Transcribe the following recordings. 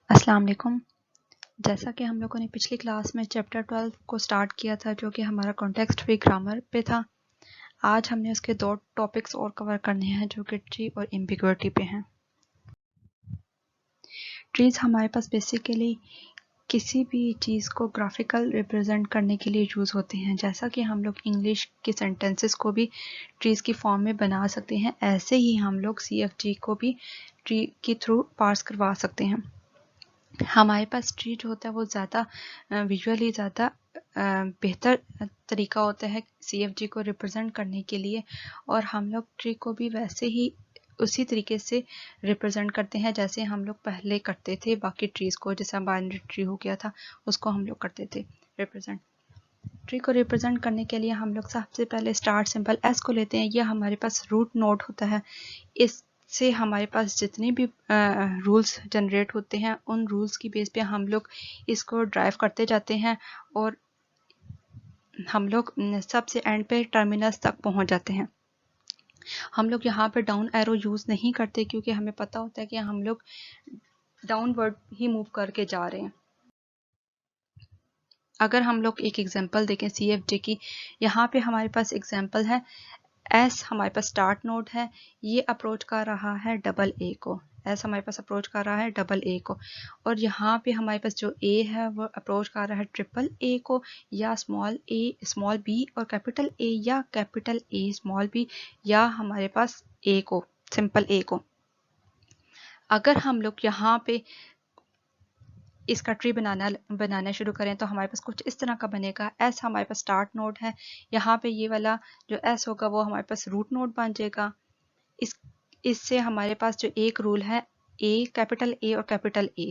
अस्सलाम वालेकुम। जैसा कि हम लोगों ने पिछली क्लास में चैप्टर 12 को स्टार्ट किया था जो कि हमारा कॉन्टेक्स्ट फ्री ग्रामर पे था, आज हमने उसके दो टॉपिक्स और कवर करने हैं जो कि ट्री और एम्बिग्विटी पे हैं। ट्रीज हमारे पास बेसिकली किसी भी चीज़ को ग्राफिकल रिप्रेजेंट करने के लिए यूज़ होते हैं। जैसा कि हम लोग इंग्लिश के सेंटेंसेस को भी ट्रीज़ की फॉर्म में बना सकते हैं, ऐसे ही हम लोग CFG को भी ट्री के थ्रू पार्स करवा सकते हैं। हमारे पास ट्री जो होता है वो ज़्यादा विजुअली ज़्यादा बेहतर तरीका होता है CFG को रिप्रेजेंट करने के लिए, और हम लोग ट्री को भी वैसे ही उसी तरीके से रिप्रेजेंट करते हैं जैसे हम लोग पहले करते थे बाकी ट्रीज़ को। जैसा बाइनरी ट्री हो गया था उसको हम लोग करते थे रिप्रेजेंट। ट्री को रिप्रेजेंट करने के लिए हम लोग सबसे पहले स्टार्ट सिंबल S को लेते हैं। यह हमारे पास रूट नोड होता है। इससे हमारे पास जितने भी रूल्स जनरेट होते हैं उन रूल्स की बेस पे हम लोग इसको ड्राइव करते जाते हैं और हम लोग सबसे एंड पे टर्मिनल्स तक पहुंच जाते हैं। हम लोग यहाँ पे डाउन एरो यूज़ नहीं करते क्योंकि हमें पता होता है कि हम लोग डाउनवर्ड ही मूव करके जा रहे हैं। अगर हम लोग एक एग्जांपल देखें CFG की, यहाँ पे हमारे पास एग्जांपल है S हमारे पास स्टार्ट नोड है, ये अप्रोच कर रहा है डबल ए को। S हमारे पास अप्रोच कर रहा है डबल ए को, और यहाँ पे हमारे पास जो A है वो अप्रोच कर रहा है ट्रिपल ए को, या स्मॉल a स्मॉल b और कैपिटल A, या कैपिटल A स्मॉल b, या हमारे पास A को सिंपल A को। अगर हम लोग यहाँ पे इसका ट्री बनाना शुरू करें तो हमारे पास कुछ इस तरह का बनेगा। S हमारे पास स्टार्ट नोड है, यहाँ पे ये वाला जो S होगा वो हमारे पास रूट नोड बन जाएगा। इससे हमारे पास जो एक रूल है कैपिटल A और कैपिटल A,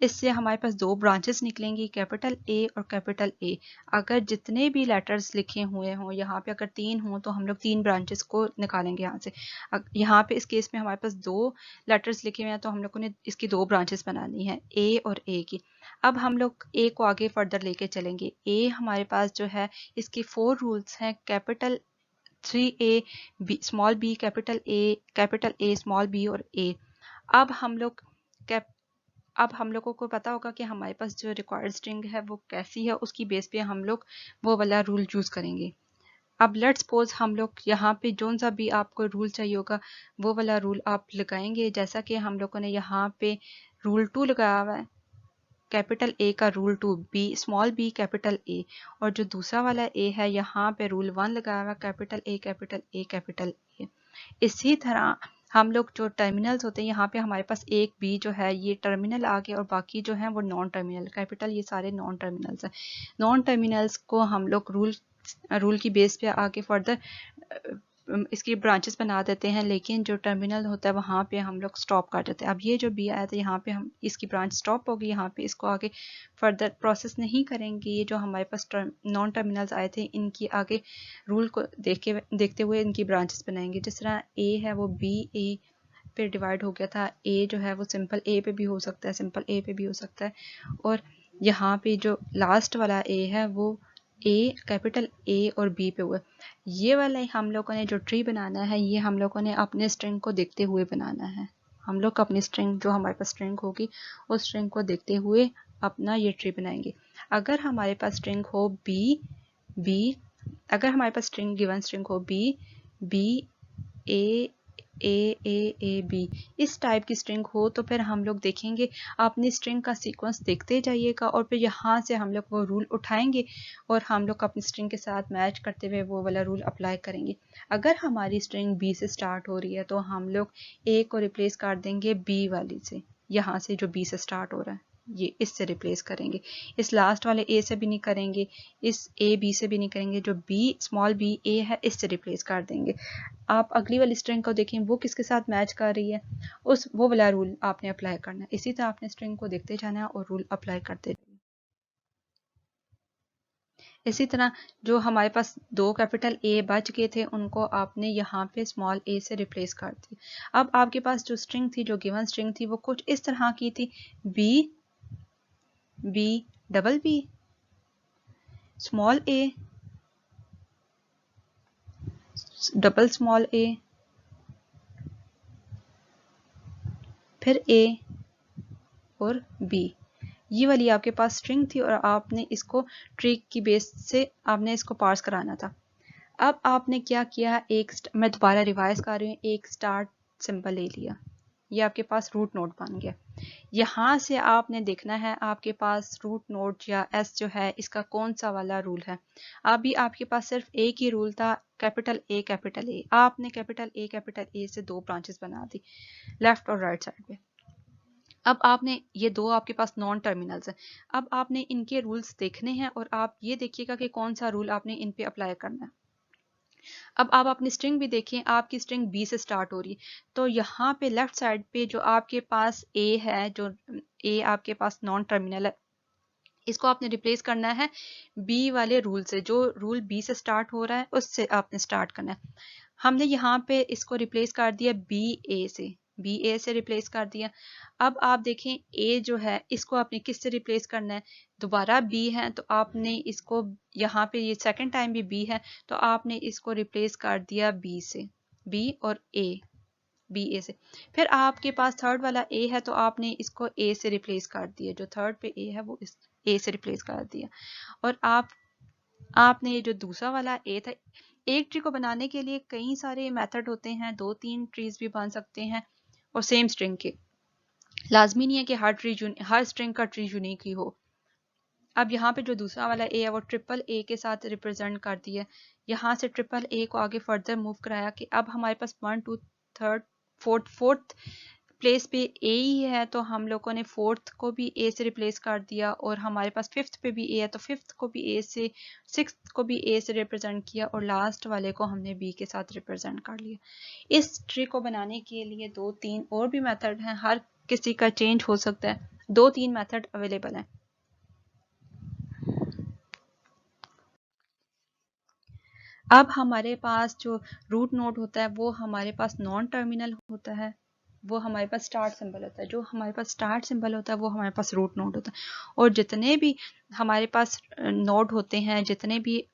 इससे हमारे पास दो ब्रांचेस निकलेंगी, कैपिटल A और कैपिटल A। अगर जितने भी लेटर्स लिखे हुए हों, यहाँ पे अगर 3 हों तो हम लोग 3 ब्रांचेस को निकालेंगे यहाँ से। यहाँ पे इस केस में हमारे पास 2 लेटर्स लिखे हुए हैं तो हम लोगों ने इसकी 2 ब्रांचेस बनानी है, A और A की। अब हम लोग A को आगे फर्दर लेके चलेंगे। A हमारे पास जो है इसके 4 रूल्स हैं, capital 3A small b capital A small b और A। अब हम लोग अब हम लोगों को पता होगा कि हमारे पास जो रिक्वायर्ड स्ट्रिंग है वो कैसी है, उसकी बेस पे हम लोग वो वाला रूल चूज करेंगे। अब लेट्स सपोज हम लोग यहाँ पे जो सा भी आपको रूल चाहिए होगा वो वाला रूल आप लगाएंगे। जैसा कि हम लोगों ने यहाँ पे रूल 2 लगाया हुआ है, कैपिटल A का rule 2, B small b capital A, और जो दूसरा वाला A है यहाँ पे रूल 1 लगाया हुआ, capital A capital A capital A। इसी तरह हम लोग जो टर्मिनल्स होते हैं, यहाँ पे हमारे पास एक B जो है ये टर्मिनल आ गया और बाकी जो है वो नॉन टर्मिनल कैपिटल, ये सारे नॉन टर्मिनल्स हैं। नॉन टर्मिनल्स को हम लोग रूल की बेस पे आगे फर्दर इसकी ब्रांचेस बना देते हैं, लेकिन जो टर्मिनल होता है वहाँ पे हम लोग स्टॉप कर देते हैं। अब ये जो B आया था यहाँ पे हम इसकी ब्रांच स्टॉप होगी, यहाँ पे इसको आगे फर्दर प्रोसेस नहीं करेंगे। ये जो हमारे पास नॉन टर्मिनल्स आए थे इनकी आगे रूल को देखते हुए इनकी ब्रांचेस बनाएंगे। जिस तरह A है वो B A पे डिवाइड हो गया था, A जो है वो सिंपल A पे भी हो सकता है, सिंपल A पे भी हो सकता है, और यहाँ पे जो लास्ट वाला A है वो A कैपिटल A और B पे हुआ। ये वाला हम लोगों ने जो ट्री बनाना है ये हम लोगों ने अपने स्ट्रिंग को देखते हुए बनाना है। हम लोग अपनी स्ट्रिंग जो हमारे पास स्ट्रिंग होगी उस स्ट्रिंग को देखते हुए अपना ये ट्री बनाएंगे। अगर हमारे पास स्ट्रिंग हो B अगर हमारे पास स्ट्रिंग गिवन स्ट्रिंग हो B A A A A B इस टाइप की स्ट्रिंग हो तो फिर हम लोग देखेंगे, अपनी स्ट्रिंग का सीक्वेंस देखते जाइएगा और फिर यहाँ से हम लोग वो रूल उठाएंगे और हम लोग अपनी स्ट्रिंग के साथ मैच करते हुए वो वाला रूल अप्लाई करेंगे। अगर हमारी स्ट्रिंग B से स्टार्ट हो रही है तो हम लोग A को रिप्लेस कर देंगे B वाली से, यहाँ से जो B से स्टार्ट हो रहा है ये इससे रिप्लेस करेंगे। इस लास्ट वाले A से भी नहीं करेंगे, इस A B से भी नहीं करेंगे, जो B स्मॉल b A है इससे रिप्लेस कर देंगे। आप अगली वाली स्ट्रिंग को देखें वो किसके साथ मैच कर रही है, वो वाला रूल आपने अप्लाई करना है। इसी तरह आपने स्ट्रिंग को देखते जाना है और रूल अप्लाई करते जाना है। इसी तरह जो हमारे पास 2 कैपिटल A बच गए थे उनको आपने यहाँ पे स्मॉल a से रिप्लेस कर दिया। अब आपके पास जो स्ट्रिंग थी, जो गिवन स्ट्रिंग थी वो कुछ इस तरह की थी, B double B small a double small a फिर A और बी, ये वाली आपके पास स्ट्रिंग थी और आपने इसको ट्री की बेस से आपने इसको पार्स कराना था। अब आपने क्या किया, मैं दोबारा रिवाइज कर रही हूँ, एक स्टार्ट सिंबल ले लिया, ये आपके पास रूट नोड बन गया। यहाँ से आपने देखना है आपके पास रूट नोड या एस जो है इसका कौन सा वाला रूल है। अभी आपके पास सिर्फ एक ही रूल था, कैपिटल ए, आपने कैपिटल ए से दो ब्रांचेस बना दी लेफ्ट और राइट साइड पे। अब आपने ये दो आपके पास नॉन टर्मिनल्स हैं, अब आपने इनके रूल्स देखने हैं और आप ये देखिएगा कि कौन सा रूल आपने इन पे अप्लाई करना है। अब आप अपनी स्ट्रिंग भी देखें, आपकी स्ट्रिंग बी से स्टार्ट हो रही है, तो यहाँ पे लेफ्ट साइड पे जो आपके पास ए है, जो ए आपके पास नॉन टर्मिनल है, इसको आपने रिप्लेस करना है बी वाले रूल से, जो रूल बी से स्टार्ट हो रहा है उससे आपने स्टार्ट करना है। हमने यहाँ पे इसको रिप्लेस कर दिया बी ए से रिप्लेस कर दिया। अब आप देखें ए जो है इसको आपने किससे रिप्लेस करना है, दोबारा बी है तो आपने इसको, यहाँ पे ये सेकंड टाइम भी बी है तो आपने इसको रिप्लेस कर दिया बी से, बी और बी ए से। फिर आपके पास थर्ड वाला ए है तो आपने इसको ए से रिप्लेस कर दिया, जो थर्ड पे ए है वो इस ए से रिप्लेस कर दिया। और आपने ये जो दूसरा वाला ए था, एक ट्री को बनाने के लिए कई सारे मेथड होते हैं, 2-3 ट्रीज भी बन सकते हैं और सेम स्ट्रिंग के, लाजमी नहीं है कि हर स्ट्रिंग का ट्री यूनिक ही हो। अब यहाँ पे जो दूसरा वाला ए है वो ट्रिपल ए के साथ रिप्रेजेंट कर दिया, यहाँ से ट्रिपल ए को आगे फर्दर मूव कराया कि अब हमारे पास 1 2 3 फोर्थ प्लेस पे ए ही है तो हम लोगों ने फोर्थ को भी ए से रिप्लेस कर दिया, और हमारे पास फिफ्थ पे भी ए है तो फिफ्थ को भी ए से, सिक्स्थ को भी ए से रिप्रेजेंट किया, और लास्ट वाले को हमने बी के साथ रिप्रेजेंट कर लिया। इस ट्री को बनाने के लिए 2-3 और भी मेथड हैं, हर किसी का चेंज हो सकता है, 2-3 मेथड अवेलेबल हैं। अब हमारे पास जो रूट नोड होता है वो हमारे पास नॉन टर्मिनल होता है, वो हमारे पास स्टार्ट सिंबल होता है, जो हमारे पास स्टार्ट सिंबल होता है वो हमारे पास रूट नोड होता है। और जितने भी हमारे पास नोड होते हैं, जितने भी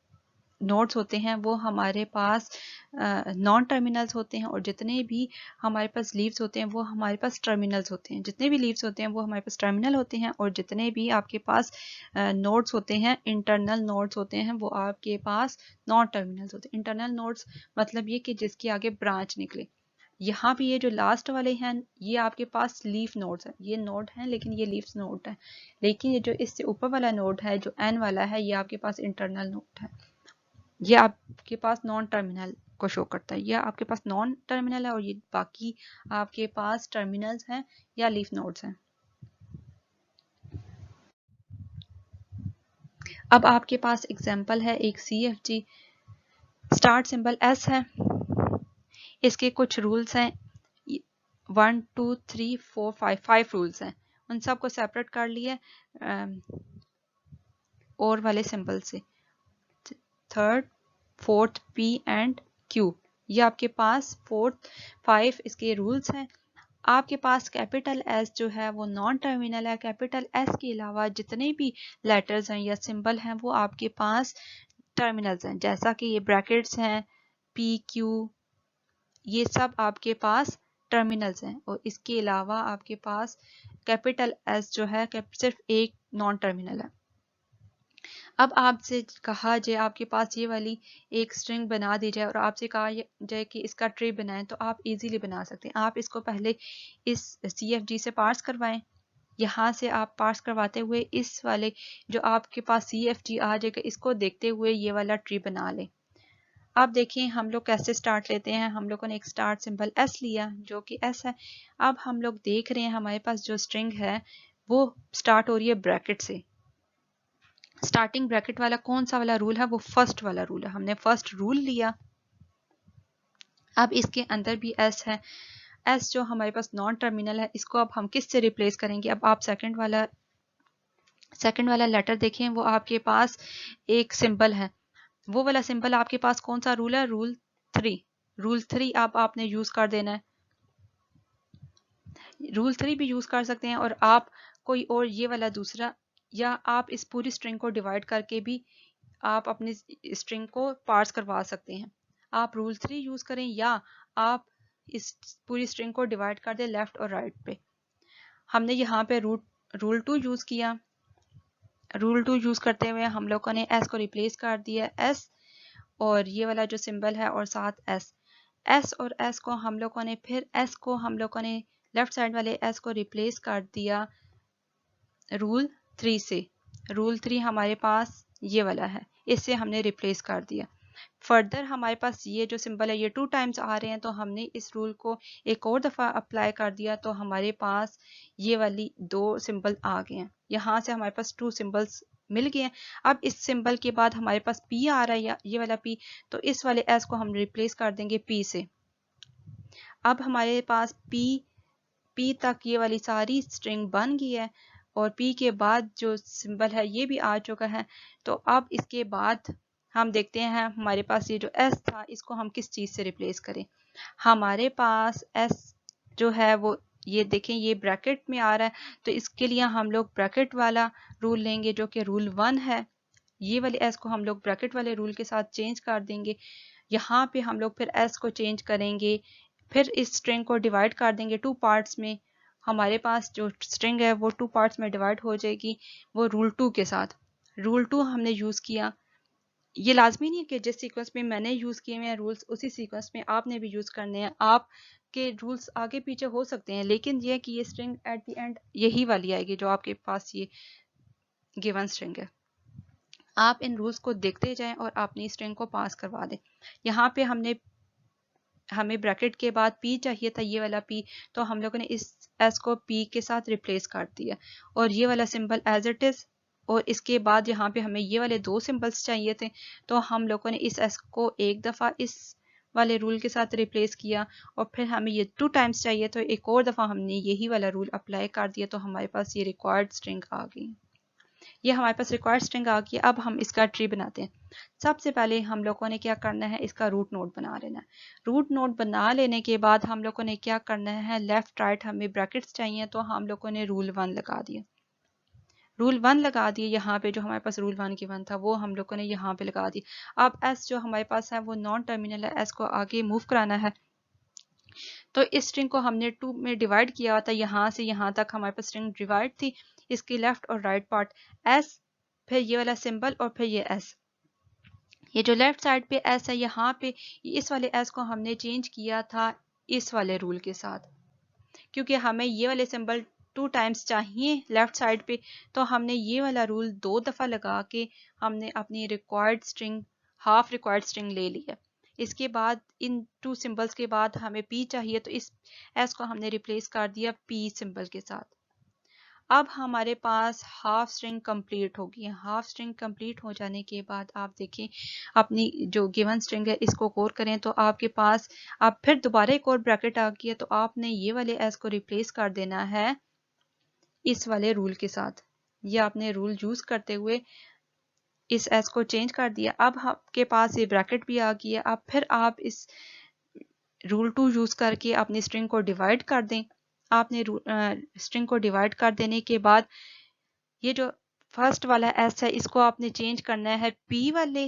नोड्स होते हैं वो हमारे पास नॉन टर्मिनल्स होते हैं, और जितने भी हमारे पास लीव्स होते हैं वो हमारे पास टर्मिनल्स होते हैं। जितने भी लीव्स होते हैं वो हमारे पास टर्मिनल होते हैं, और जितने भी आपके पास नोड्स होते हैं, इंटरनल नोड्स होते हैं, वो आपके पास नॉन टर्मिनल्स होते हैं। इंटरनल नोड्स मतलब ये कि जिसके आगे ब्रांच निकले। यहाँ पे ये जो लास्ट वाले हैं ये आपके पास लीफ नोड्स हैं, ये नोड हैं लेकिन ये लीफ नोड है, लेकिन ये जो इससे ऊपर वाला नोड है जो एन वाला है ये आपके पास इंटरनल नोड है, ये आपके पास नॉन टर्मिनल को शो करता है। ये आपके पास नॉन टर्मिनल है और ये बाकी आपके पास टर्मिनल्स हैं या लीफ नोड्स हैं। अब आपके पास एग्जांपल है एक CFG, स्टार्ट सिंबल S है, इसके कुछ रूल्स हैं 1 2 3 4 5 रूल्स हैं, उन सबको सेपरेट कर लिए और वाले सिंबल से, third fourth P and Q, ये आपके पास 5 इसके रूल्स हैं। आपके पास कैपिटल S जो है वो नॉन टर्मिनल है, कैपिटल S के अलावा जितने भी लेटर्स हैं या सिंबल हैं वो आपके पास टर्मिनल्स हैं, जैसा कि ये ब्रैकेट्स हैं P Q, ये सब आपके पास टर्मिनल्स हैं। और इसके अलावा आपके पास कैपिटल S जो है सिर्फ एक नॉन टर्मिनल है। अब आपसे कहा जाए आपके पास ये वाली एक स्ट्रिंग बना दी जाए और आपसे कहा जाए कि इसका ट्री बनाएं, तो आप इजीली बना सकते हैं। आप इसको पहले इस CFG से पार्स करवाएं, यहाँ से आप पार्स करवाते हुए इस वाले जो आपके पास CFG आ जाएगा इसको देखते हुए ये वाला ट्री बना लें। आप देखिए हम लोग कैसे स्टार्ट लेते हैं, हम लोगों ने एक स्टार्ट सिंबल S लिया जो कि S है। अब हम लोग देख रहे हैं हमारे पास जो स्ट्रिंग है वो स्टार्ट हो रही है ब्रैकेट से। स्टार्टिंग ब्रैकेट वाला कौन सा वाला रूल है, वो फर्स्ट वाला रूल है, हमने फर्स्ट रूल लिया। अब इसके अंदर भी S है, S जो हमारे पास नॉन टर्मिनल है, इसको अब हम किस से रिप्लेस करेंगे। अब आप सेकंड वाला लेटर देखें, वो आपके पास एक सिंबल है, वो वाला सिंबल आपके पास कौन सा रूल है, रूल 3 अब आपने यूज कर देना है। रूल 3 भी यूज कर सकते हैं और आप कोई और ये वाला दूसरा, या आप इस पूरी स्ट्रिंग को डिवाइड करके भी आप अपनी स्ट्रिंग को पार्स करवा सकते हैं। आप रूल 3 यूज करें या आप इस पूरी स्ट्रिंग को डिवाइड कर दें लेफ्ट और राइट पे। हमने यहाँ पे रूट रूल 2 यूज़ किया। रूल 2 यूज़ करते हुए हम लोगों ने एस को रिप्लेस कर दिया, एस और ये वाला जो सिंबल है और साथ एस। एस और एस को हम लोगों ने फिर एस को हम लोगों ने लेफ्ट साइड वाले एस को रिप्लेस कर दिया रूल 3 से। रूल 3 हमारे पास ये वाला है, इससे हमने रिप्लेस कर दिया। फर्दर हमारे पास ये जो सिंबल है ये 2 टाइम्स आ रहे हैं, तो हमने इस रूल को एक और दफ़ा अप्लाई कर दिया, तो हमारे पास ये वाली 2 सिंबल आ गए हैं। यहाँ से हमारे पास 2 सिंबल्स मिल गए हैं। अब इस सिंबल के बाद हमारे पास पी आ रहा है, ये वाला पी, तो इस वाले एस को हम रिप्लेस कर देंगे पी से। अब हमारे पास पी तक ये वाली सारी स्ट्रिंग बन गई है और पी के बाद जो सिंबल है ये भी आ चुका है। तो अब इसके बाद हम देखते हैं हमारे पास ये जो एस था इसको हम किस चीज़ से रिप्लेस करें। हमारे पास एस जो है वो ये देखें ये ब्रैकेट में आ रहा है, तो इसके लिए हम लोग ब्रैकेट वाला रूल लेंगे जो कि रूल 1 है। ये वाले एस को हम लोग ब्रैकेट वाले रूल के साथ चेंज कर देंगे। यहाँ पे हम लोग फिर एस को चेंज करेंगे, फिर इस स्ट्रिंग को डिवाइड कर देंगे 2 पार्ट्स में। हमारे पास जो स्ट्रिंग है वो 2 पार्ट्स में डिवाइड हो जाएगी, वो रूल 2 के साथ। रूल 2 हमने यूज़ किया। ये लाजमी नहीं है कि जिस सीक्वेंस में मैंने यूज़ किए हुए हैं रूल्स उसी सीक्वेंस में आपने भी यूज़ करने हैं। आपके रूल्स आगे पीछे हो सकते हैं, लेकिन ये कि ये स्ट्रिंग एट द एंड यही वाली आएगी जो आपके पास ये गिवन स्ट्रिंग है। आप इन रूल्स को देखते जाएं और अपनी स्ट्रिंग को पास करवा दें। यहाँ पे हमें ब्रैकेट के बाद पी चाहिए था, ये वाला पी, तो हम लोगों ने इस एस को पी के साथ रिप्लेस कर दिया और ये वाला सिंबल एज इट इज़। और इसके बाद यहाँ पे हमें ये वाले 2 सिंबल्स चाहिए थे, तो हम लोगों ने इस एस को एक दफ़ा इस वाले रूल के साथ रिप्लेस किया और फिर हमें ये 2 टाइम्स चाहिए, तो एक और दफ़ा हमने यही वाला रूल अप्लाई कर दिया, तो हमारे पास ये रिक्वायर्ड स्ट्रिंग आ गई। ये हमारे पास रिक्वायर्ड स्ट्रिंग आ गई। अब हम इसका ट्री बनाते हैं। सबसे पहले हम लोगों ने क्या करना है, इसका रूट नोड बना लेना है। रूट नोड बना लेने के बाद हम लोगों ने क्या करना है, लेफ्ट राइट हमें ब्रैकेट्स चाहिए, तो हम लोगों ने रूल 1 लगा दिया। रूल 1 लगा दिए, यहाँ पे जो हमारे पास रूल 1 की 1 था वो हम लोगों ने यहाँ पे लगा दिया। अब एस जो हमारे पास है वो नॉन टर्मिनल है, एस को आगे मूव कराना है, तो इस स्ट्रिंग को हमने 2 में डिवाइड किया था। यहाँ से यहाँ तक हमारे पास स्ट्रिंग डिवाइड थी, इसकी लेफ्ट और राइट पार्ट एस, फिर ये वाला सिंबल और फिर ये एस। ये जो लेफ्ट साइड पे एस है, यहाँ पे इस वाले एस को हमने चेंज किया था इस वाले रूल के साथ, क्योंकि हमें ये वाले सिंबल 2 टाइम्स चाहिए लेफ्ट साइड पे, तो हमने ये वाला रूल 2 दफ़ा लगा के हमने अपनी required string, half required string ले लिया। इसके बाद इन 2 सिंबल्स के बाद हमें पी चाहिए, तो इस एस को हमने रिप्लेस कर दिया पी सिंबल के साथ। अब हमारे पास हाफ स्ट्रिंग कंप्लीट होगी। हाफ स्ट्रिंग कंप्लीट हो जाने के बाद आप देखें अपनी जो गिवन स्ट्रिंग है इसको कोर करें, तो आपके पास अब फिर दोबारा एक और ब्रैकेट आ गई है, तो आपने ये वाले एस को रिप्लेस कर देना है इस वाले रूल के साथ। ये आपने रूल यूज करते हुए इस एस को चेंज कर दिया। अब आपके पास ये ब्रैकेट भी आ गई है। अब फिर आप इस रूल 2 यूज करके अपनी स्ट्रिंग को डिवाइड कर दें। आपने स्ट्रिंग को डिवाइड कर देने के बाद ये जो फर्स्ट वाला एस है इसको आपने चेंज करना है पी वाले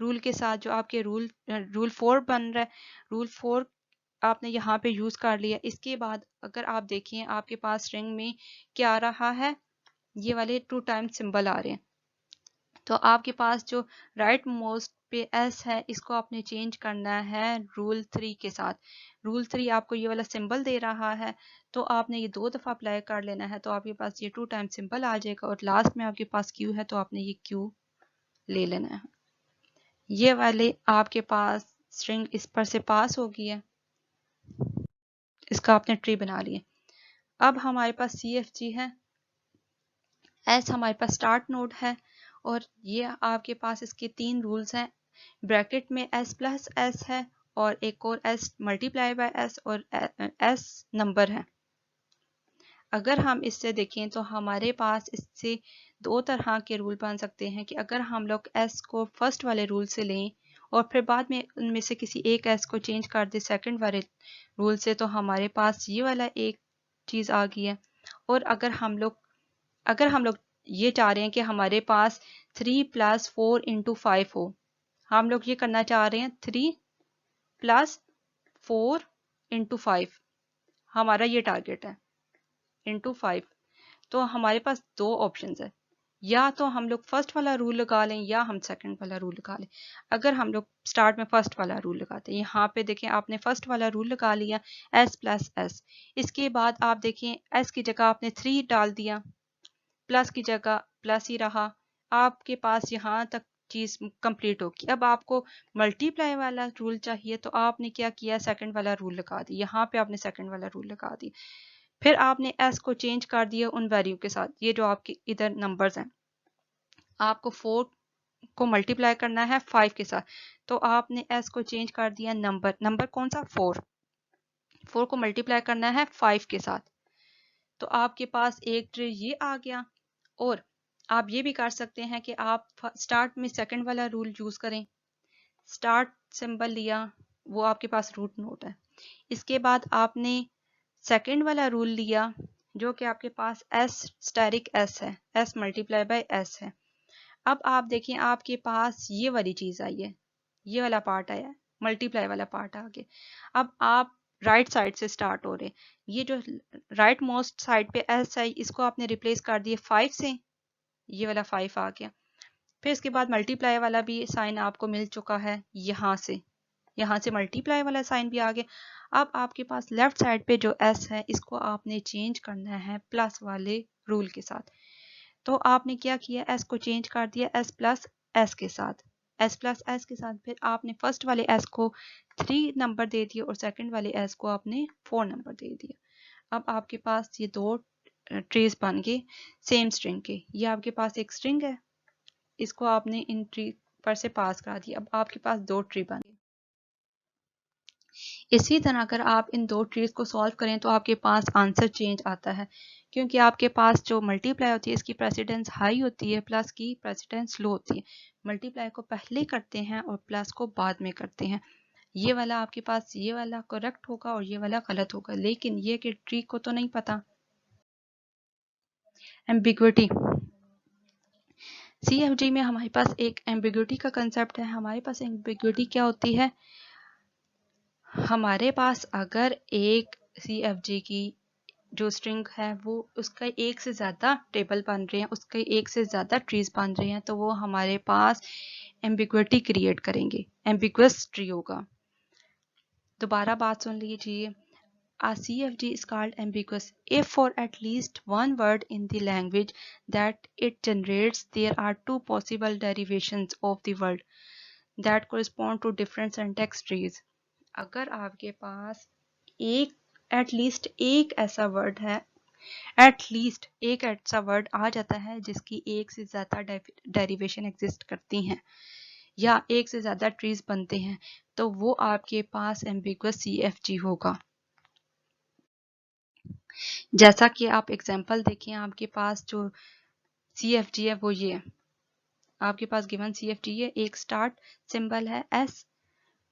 रूल के साथ, जो आपके रूल 4 बन रहा है। रूल 4 आपने यहाँ पे यूज कर लिया। इसके बाद अगर आप देखें आपके पास स्ट्रिंग में क्या आ रहा है, ये वाले 2 टाइम्स सिंबल आ रहे हैं, तो आपके पास जो राइट मोस्ट पे एस है इसको आपने चेंज करना है रूल 3 के साथ। रूल 3 आपको ये वाला सिंबल दे रहा है, तो आपने ये 2 दफ़ा अप्लाई कर लेना है, तो आपके पास ये 2 टाइम सिंबल आ जाएगा और लास्ट में आपके पास क्यू है, तो आपने ये क्यू ले लेना है। ये वाले आपके पास स्ट्रिंग इस पर से पास होगी है, इसका आपने ट्री बना लिया। अब हमारे पास CFG है, एस हमारे पास स्टार्ट नोड है और ये आपके पास इसके 3 रूल्स हैं। ब्रैकेट में एस प्लस एस है और एक और एस मल्टीप्लाई बाय एस और एस नंबर है। अगर हम इससे देखें तो हमारे पास इससे 2 तरह के रूल बन सकते हैं कि अगर हम लोग एस को फर्स्ट वाले रूल से लें और फिर बाद में उनमें से किसी एक एस को चेंज कर दे सेकंड वाले रूल से, तो हमारे पास ये वाला एक चीज़ आ गई है। और अगर हम लोग ये चाह रहे हैं कि हमारे पास 3 + 4 × 5 हो, हम लोग ये करना चाह रहे हैं 3 + 4 × 5, हमारा ये टारगेट है, × 5। तो हमारे पास दो ऑप्शंस है, या तो हम लोग फर्स्ट वाला रूल लगा लें या हम सेकंड वाला रूल लगा लें। अगर हम लोग स्टार्ट में फर्स्ट वाला रूल लगाते हैं, यहाँ पे देखें आपने फर्स्ट वाला रूल लगा लिया s प्लस एस, इसके बाद आप देखें s की जगह आपने 3 डाल दिया, प्लस की जगह प्लस ही रहा, आपके पास यहाँ तक चीज कंप्लीट होगी। अब आपको मल्टीप्लाई वाला रूल चाहिए तो आपने क्या किया, सेकंड वाला रूल लगा दिया, यहाँ पे आपने सेकंड वाला रूल लगा दिया, फिर आपने s को चेंज कर दिया उन वैल्यू के साथ। ये जो आपके इधर नंबर्स हैं, आपको 4 को मल्टीप्लाई करना है 5 के साथ, तो आपने s को चेंज कर दिया नंबर कौन सा, 4 को मल्टीप्लाई करना है 5 के साथ, तो आपके पास एक ट्री ये आ गया। और आप ये भी कर सकते हैं कि आप स्टार्ट में सेकंड वाला रूल यूज करें, स्टार्ट सिंबल लिया, वो आपके पास रूट नोट है, इसके बाद आपने सेकंड वाला रूल लिया जो कि आपके पास s स्टैटिक s है, s मल्टीप्लाई बाय s है। अब आप देखें आपके पास ये वाली चीज आई है, ये वाला पार्ट आया है, मल्टीप्लाई वाला पार्ट आ गया। अब आप राइट साइड से स्टार्ट हो रहे, ये जो राइट मोस्ट साइड पे s आई, इसको आपने रिप्लेस कर दिया 5 से, ये वाला 5 आ गया। फिर इसके बाद मल्टीप्लाई वाला भी साइन आपको मिल चुका है, यहाँ से मल्टीप्लाई वाला साइन भी आ गया। अब आपके पास लेफ्ट साइड पे जो s है, इसको आपने चेंज करना है प्लस वाले रूल के साथ। तो आपने क्या किया, s को चेंज कर दिया s प्लस s के साथ, s प्लस s के साथ। फिर आपने फर्स्ट वाले s को 3 नंबर दे दिया और सेकंड वाले s को आपने 4 नंबर दे दिया। अब आपके पास ये दो ट्रीज बन गए सेम स्ट्रिंग के। ये आपके पास एक स्ट्रिंग है, इसको आपने इन ट्री पर से पास करा दिया, अब आपके पास दो ट्री बन गए। इसी तरह अगर आप इन दो ट्रीज को सॉल्व करें तो आपके पास आंसर चेंज आता है, क्योंकि आपके पास जो मल्टीप्लाई होती है इसकी प्रेसिडेंस हाई होती है, प्लस की प्रेसिडेंस लो होती है। मल्टीप्लाई को पहले करते हैं और प्लस को बाद में करते हैं। ये वाला आपके पास ये वाला करेक्ट होगा और ये वाला गलत होगा, लेकिन ये कि ट्री को तो नहीं पता। एम्बिग्विटी, CFG में हमारे पास एक एम्बिग्विटी का कंसेप्ट है। हमारे पास एम्बिग्विटी क्या होती है, हमारे पास अगर एक CFG की जो स्ट्रिंग है वो उसका एक से ज़्यादा टेबल बन रहे हैं, उसके एक से ज़्यादा ट्रीज बन रहे हैं, तो वो हमारे पास एम्बिग्विटी क्रिएट करेंगे, एम्बिगुअस ट्री होगा। दोबारा बात सुन लीजिए, A CFG is called ambiguous if for at least one word in the language that it generates there are two possible derivations of the word that correspond to different syntax trees। अगर आपके पास एक at least एक ऐसा word है, at least एक ऐसा word आ जाता है जिसकी एक से ज़्यादा डेरिवेशन एग्जिस्ट करती हैं या एक से ज़्यादा ट्रीज बनते हैं, तो वो आपके पास एम्बिगुअस CFG होगा। जैसा कि आप एग्जाम्पल देखें, आपके पास जो CFG है वो ये है, आपके पास गिवन CFG है, एक स्टार्ट सिंबल है S,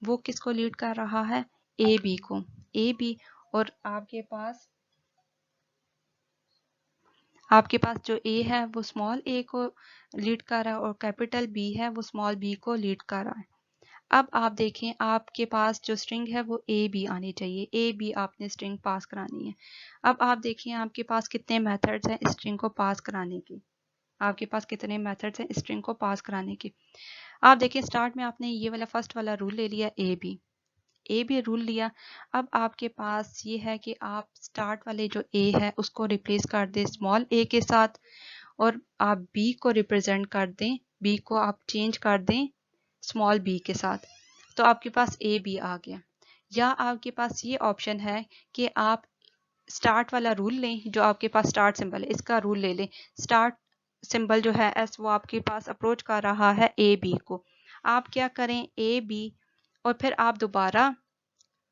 वो किसको लीड कर रहा है, AB को, AB, और आपके पास जो A है वो स्मॉल a को लीड कर रहा है और कैपिटल B है वो स्मॉल b को लीड कर रहा है। अब आप देखें आपके पास जो स्ट्रिंग है वो AB आनी चाहिए, AB आपने स्ट्रिंग पास करानी है। अब आप देखिए आपके पास कितने मेथड्स हैं स्ट्रिंग को पास कराने के, आपके पास कितने मेथड्स हैं स्ट्रिंग को पास कराने के। आप देखिए स्टार्ट में आपने ये वाला फर्स्ट वाला रूल ले लिया, ए भी रूल लिया। अब आपके पास ये है कि आप स्टार्ट वाले जो ए है उसको रिप्लेस कर दें स्मॉल ए के साथ, और आप बी को रिप्रेजेंट कर दें, बी को आप चेंज कर दें स्मॉल बी के साथ, तो आपके पास ए बी आ गया। या आपके पास ये ऑप्शन है कि आप स्टार्ट वाला रूल लें, जो आपके पास स्टार्ट सिंबल है इसका रूल ले लें, स्टार्ट सिंबल जो है एस वो आपके पास अप्रोच कर रहा है ए बी को, आप क्या करें ए बी, और फिर आप दोबारा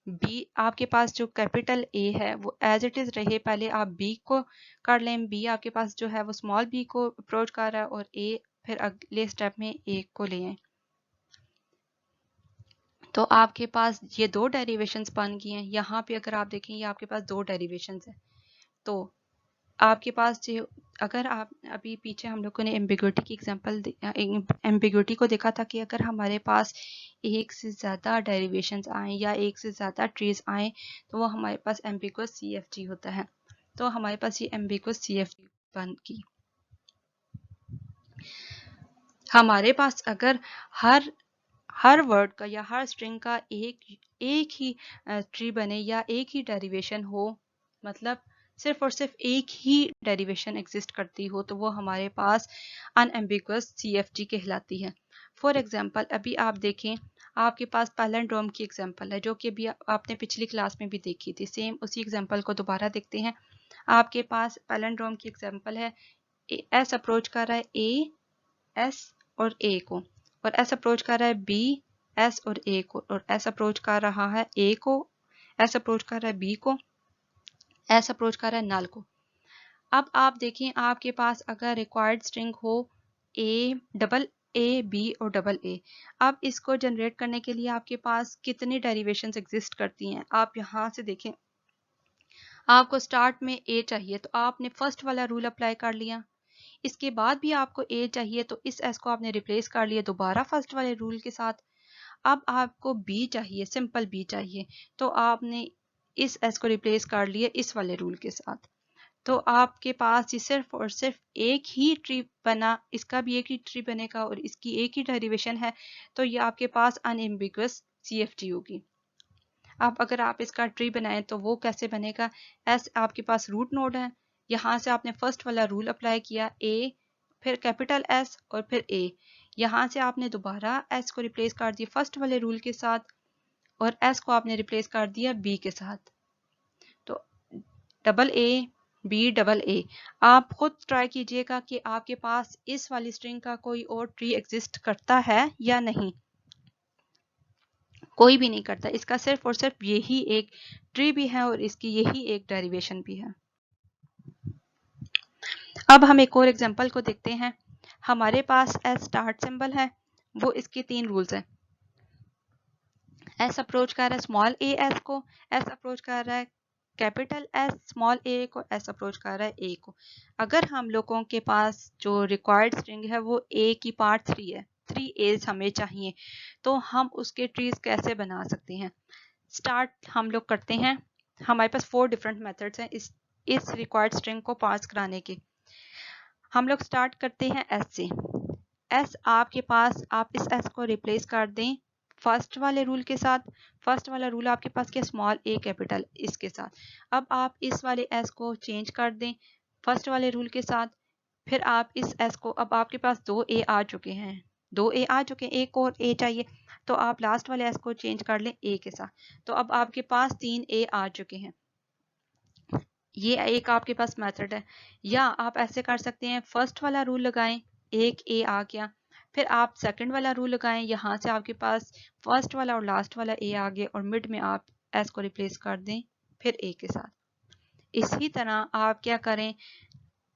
बी, आपके पास जो कैपिटल ए है वो एज इट इज रहे, पहले आप बी को कर लें, बी आपके पास जो है वो स्मॉल बी को अप्रोच कर रहा है, और ए फिर अगले स्टेप में ए को ले आए, तो आपके पास ये दो डेरिवेशंस बन गई हैं। यहाँ पे अगर आप देखें ये आपके पास दो डेरिवेशंस है, तो आपके पास जो, अगर आप अभी पीछे हम लोगों ने एम्बिग्विटी की एग्जांपल एम्बिग्विटी को देखा था कि अगर हमारे पास एक से ज़्यादा डेरिवेशंस आए या एक से ज़्यादा ट्रीज आए तो वो हमारे पास एम्बिगुअस CFG होता है। तो हमारे पास ये एम्बिगुअस CFG बन गई। हमारे पास अगर हर वर्ड का या हर स्ट्रिंग का एक ही ट्री बने या एक ही डेरिवेशन हो, मतलब सिर्फ और सिर्फ एक ही डेरिवेशन एग्जिस्ट करती हो, तो वो हमारे पास अनएम्बिगुअस CFG कहलाती है। फॉर एग्जांपल अभी आप देखें, आपके पास पैलिंड्रोम की एग्जांपल है जो कि अभी आपने पिछली क्लास में भी देखी थी। सेम उसी एग्जांपल को दोबारा देखते हैं। आपके पास पैलिंड्रोम की एग्जांपल है, एस अप्रोच कर रहा है ए, एस और ए को, और एस अप्रोच कर रहा है बी, एस और ए को, और एस अप्रोच कर रहा है ए को, एस अप्रोच कर रहा है बी को, एस अप्रोच कर रहा है नल को। अब आप देखें, आपके पास अगर रिक्वायर्ड स्ट्रिंग हो ए, डबल ए, बी और डबल ए, अब इसको जनरेट करने के लिए आपके पास कितनी डेरिवेशंस एग्जिस्ट करती हैं। आप यहाँ से देखें, आपको स्टार्ट में ए चाहिए तो आपने फर्स्ट वाला रूल अप्लाई कर लिया, इसके बाद भी आपको ए चाहिए तो इस एस को आपने रिप्लेस कर लिया दोबारा फर्स्ट वाले रूल के साथ। अब आपको बी चाहिए, सिंपल बी चाहिए, तो आपने इस एस को रिप्लेस कर लिया इस वाले रूल के साथ। तो आपके पास ये सिर्फ और सिर्फ एक ही ट्री बना, इसका भी एक ही ट्री बनेगा और इसकी एक ही डेरिवेशन है, तो ये आपके पास अनएम्बिगुअस CFG होगी। अब अगर आप इसका ट्री बनाएं तो वो कैसे बनेगा, एस आपके पास रूट नोड है, यहाँ से आपने फर्स्ट वाला रूल अप्लाई किया ए, फिर कैपिटल एस और फिर ए, यहाँ से आपने दोबारा एस को रिप्लेस कर दिया फर्स्ट वाले रूल के साथ और एस को आपने रिप्लेस कर दिया बी के साथ। तो double A, B, double A, आप खुद ट्राई कीजिएगा कि आपके पास इस वाली स्ट्रिंग का कोई और ट्री एग्जिस्ट करता है या नहीं। कोई भी नहीं करता, इसका सिर्फ और सिर्फ यही एक ट्री भी है और इसकी यही एक डेरिवेशन भी है। अब हम एक और एग्जांपल को देखते हैं। हमारे पास एस स्टार्ट सिंबल है, वो इसके 3 रूल्स हैं। एस अप्रोच कर रहा है स्मॉल ए एस को, एस अप्रोच कर रहा है कैपिटल एस स्मॉल ए को, एस अप्रोच कर रहा है ए को। अगर हम लोगों के पास जो रिक्वायर्ड स्ट्रिंग है वो ए की पार्ट 3 है, 3 एज हमें चाहिए, तो हम उसके ट्रीज कैसे बना सकते हैं। स्टार्ट हम लोग करते हैं, हमारे पास 4 डिफरेंट मेथड्स हैं इस रिक्वायर्ड स्ट्रिंग को पास कराने के। हम लोग स्टार्ट करते हैं एस से। एस आपके पास, आप इस एस को रिप्लेस कर दें फर्स्ट वाले रूल के साथ। फर्स्ट वाला रूल आपके पास क्या, स्मॉल ए कैपिटल, इसके साथ। अब आप इस वाले एस को चेंज कर दें फर्स्ट वाले रूल के साथ। फिर आप इस एस को, अब आपके पास 2 ए आ चुके हैं, 2 ए आ चुके हैं, एक और ए चाहिए, तो आप लास्ट वाले एस को चेंज कर लें ए के साथ। तो अब आपके पास 3 ए आ चुके हैं। ये एक आपके पास मेथड है। या आप ऐसे कर सकते हैं, फर्स्ट वाला रूल लगाएं, एक ए आ गया, फिर आप सेकंड वाला रूल लगाएं, यहाँ से आपके पास फर्स्ट वाला और लास्ट वाला ए आ गया और मिड में आप एस को रिप्लेस कर दें फिर ए के साथ। इसी तरह आप क्या करें,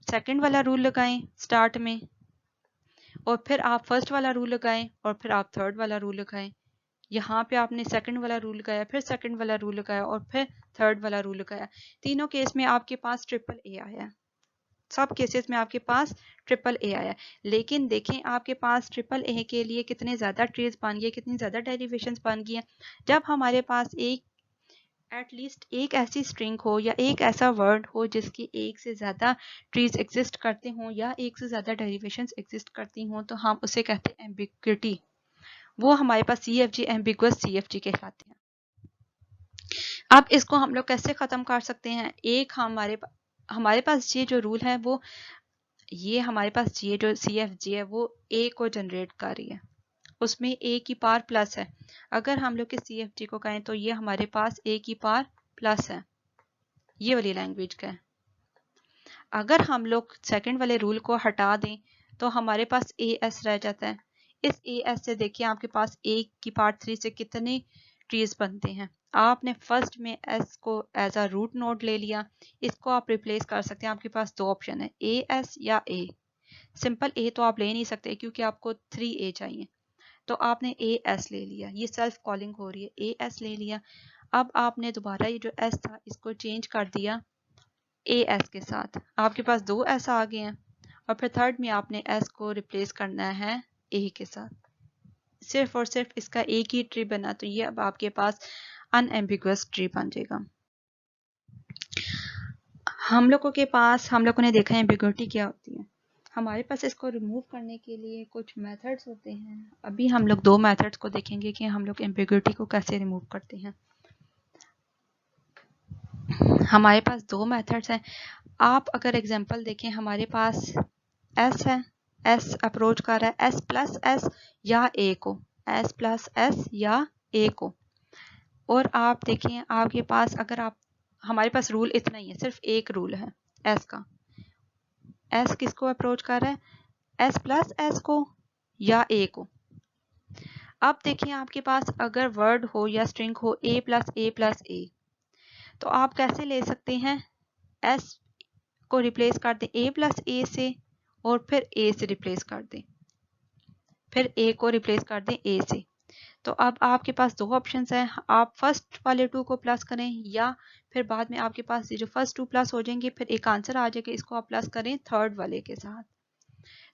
सेकंड वाला रूल लगाएं स्टार्ट में और फिर आप फर्स्ट वाला रूल लगाएं और फिर आप थर्ड वाला रूल लगाएं। यहाँ पे आपने सेकंड वाला रूल लगाया, फिर सेकंड वाला रूल लगाया और फिर थर्ड वाला रूल लगाया। तीनों केस में आपके पास ट्रिपल ए आया, सब केसेस में आपके पास ट्रिपल ए आया। लेकिन देखें, आपके पास ट्रिपल ए के लिए कितने ज़्यादा ट्रीज बन गए, कितनी ज़्यादा डेरिवेशंस बन गई हैं। जब हमारे पास एटलीस्ट एक ऐसी स्ट्रिंग हो या एक ऐसा वर्ड हो जिसकी एक से ज़्यादा ट्रीज एग्जिस्ट करते हों या एक से ज़्यादा डेरिवेशंस एग्जिस्ट करती हों, तो हम उसे कहते हैं एम्बिग्विटी। वो हमारे पास CFG, एम्बिगुअस CFG कहलाते हैं। अब इसको हम लोग कैसे ख़त्म कर सकते हैं, एक हमारे पास ये जो रूल है वो, ये हमारे पास ये जो CFG है वो ए को जनरेट कर रही है, उसमें ए की पावर प्लस है। अगर हम लोग के CFG को कहें तो ये हमारे पास ए की पावर प्लस है, ये वाली लैंग्वेज का है। अगर हम लोग सेकंड वाले रूल को हटा दें तो हमारे पास AS रह जाता है। इस AS से देखिए आपके पास ए की पार्ट 3 से कितने ट्रीज बनते हैं। आपने फर्स्ट में एस को एज अ रूट नोड ले लिया, इसको आप रिप्लेस कर सकते हैं। आपके पास 2 ऑप्शन है, AS या A। सिंपल ए तो आप ले नहीं सकते क्योंकि आपको 3 ए चाहिए, तो आपने AS ले लिया, ये सेल्फ कॉलिंग हो रही है, AS ले लिया। अब आपने दोबारा ये जो S था इसको चेंज कर दिया AS के साथ, आपके पास 2 S आ गए हैं और फिर थर्ड में आपने S को रिप्लेस करना है A के साथ। सिर्फ और सिर्फ इसका एक ही ट्री बना, तो ये अब आपके पास अनएम्बिगुअस ट्री बन जाएगा। हम लोगों ने देखा है एम्बिग्युइटी क्या होती है। हमारे पास इसको रिमूव करने के लिए कुछ मेथड्स होते हैं। अभी हम लोग 2 मेथड्स को देखेंगे कि हम लोग एम्बिग्युइटी को कैसे रिमूव करते हैं। हमारे पास 2 मेथड्स हैं। आप अगर एग्जांपल देखें, हमारे पास एस है, एस अप्रोच कर रहा है एस प्लस एस या ए को, एस प्लस एस या ए को। और आप देखें आपके पास अगर आप, हमारे पास रूल इतना ही है, सिर्फ एक रूल है एस का। एस किसको अप्रोच कर रहा है, एस प्लस एस को या ए को। अब देखिए आपके पास अगर वर्ड हो या स्ट्रिंग हो ए प्लस ए, तो आप कैसे ले सकते हैं, एस को रिप्लेस कर दें ए प्लस ए से और फिर ए से रिप्लेस कर दें, फिर ए को रिप्लेस कर दें ए से। तो अब आपके पास 2 ऑप्शंस हैं, आप फर्स्ट वाले 2 को प्लस करें या फिर बाद में आपके पास ये जो फर्स्ट 2 प्लस हो जाएंगे, फिर एक आंसर आ जाएगा, इसको आप प्लस करें थर्ड वाले के साथ।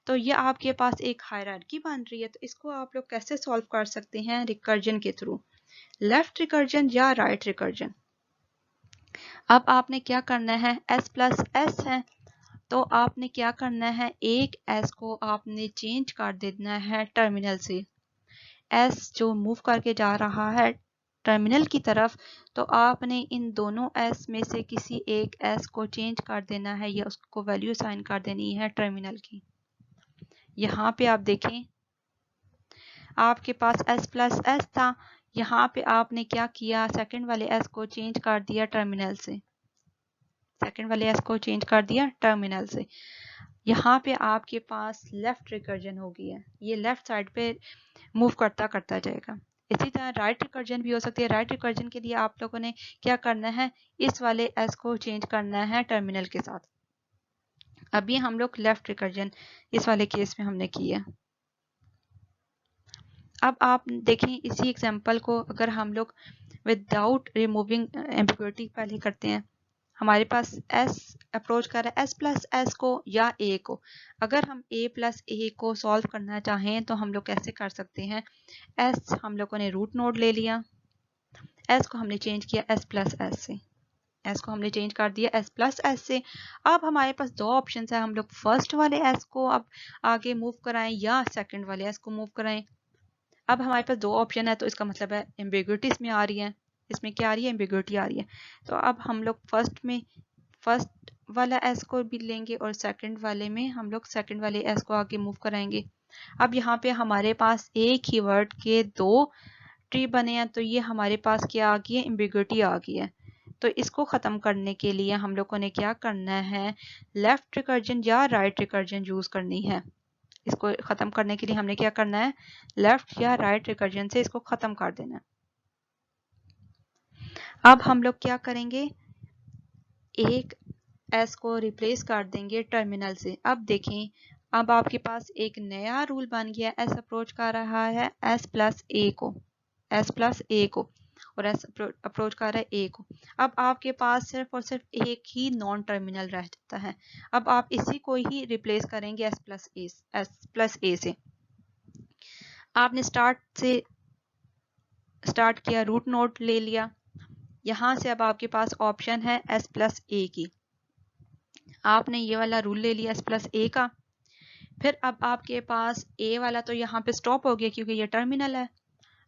तो ये आपके पास एक हायरार्की बन रही है। तो इसको आप लोग कैसे सॉल्व कर सकते हैं, रिकर्जन के थ्रू, लेफ्ट रिकर्जन या राइट रिकर्जन। अब आपने क्या करना है, एस प्लस एस है तो आपने क्या करना है, एक एस को आपने चेंज कर देना है टर्मिनल से। एस जो मूव करके जा रहा है टर्मिनल की तरफ, तो आपने इन दोनों एस में से किसी एक एस को चेंज कर देना है या उसको वैल्यू साइन कर देनी है टर्मिनल की। यहाँ पे आप देखें आपके पास एस प्लस एस था, यहाँ पे आपने क्या किया, सेकंड वाले एस को चेंज कर दिया टर्मिनल से, सेकंड वाले एस को चेंज कर दिया टर्मिनल से। यहाँ पे आपके पास लेफ्ट रिकर्जन हो गई है, ये लेफ्ट साइड पे मूव करता करता जाएगा। इसी तरह राइट रिकर्जन भी हो सकती है। राइट रिकर्जन के लिए आप लोगों ने क्या करना है, इस वाले एस को चेंज करना है टर्मिनल के साथ। अभी हम लोग लेफ्ट रिकर्जन इस वाले केस में हमने किया। अब आप देखें इसी एग्जांपल को अगर हम लोग विदाउट रिमूविंग एम्बिग्युइटी पहले करते हैं, हमारे पास एस अप्रोच कर रहा है एस प्लस एस को या ए को। अगर हम ए प्लस ए को सॉल्व करना चाहें तो हम लोग कैसे कर सकते हैं, एस हम लोगों ने रूट नोड ले लिया, एस को हमने चेंज किया एस प्लस एस से, एस को हमने चेंज कर दिया एस प्लस एस से। अब हमारे पास 2 ऑप्शन है, हम लोग फर्स्ट वाले एस को अब आगे मूव कराएं या सेकंड वाले एस को मूव कराएं। अब हमारे पास 2 ऑप्शन है, तो इसका मतलब है एम्बिग्युइटी इसमें आ रही है, इसमें क्या आ रही है, एम्बिग्युइटी आ रही है। तो अब हम लोग फर्स्ट वाला एस को भी लेंगे और सेकंड वाले में हम लोग सेकंड वाले एस को आगे मूव कराएंगे। अब यहाँ पे हमारे पास एक ही वर्ड के 2 ट्री बने हैं, तो ये हमारे पास क्या आ गई है, एम्बिग्युइटी आ गई है। तो इसको ख़त्म करने के लिए हम लोगों ने क्या करना है, लेफ्ट रिकर्जन या राइट रिकर्जन यूज़ करनी है। इसको ख़त्म करने के लिए हमने क्या करना है, लेफ्ट या राइट रिकर्जन से इसको ख़त्म कर देना है। अब हम लोग क्या करेंगे, एक एस को रिप्लेस कर देंगे टर्मिनल से। अब देखें अब आपके पास एक नया रूल बन गया, एस अप्रोच कर रहा है एस प्लस ए को, एस प्लस ए को, और एस अप्रोच कर रहा है ए को। अब आपके पास सिर्फ और सिर्फ एक ही नॉन टर्मिनल रह जाता है। अब आप इसी को ही रिप्लेस करेंगे एस प्लस ए से। आपने स्टार्ट किया, रूट नोड ले लिया, यहाँ से अब आपके पास ऑप्शन है एस प्लस ए की। आपने ये वाला रूल ले लिया एस प्लस ए का। फिर अब आपके पास ए वाला तो यहाँ पे स्टॉप हो गया क्योंकि ये टर्मिनल है।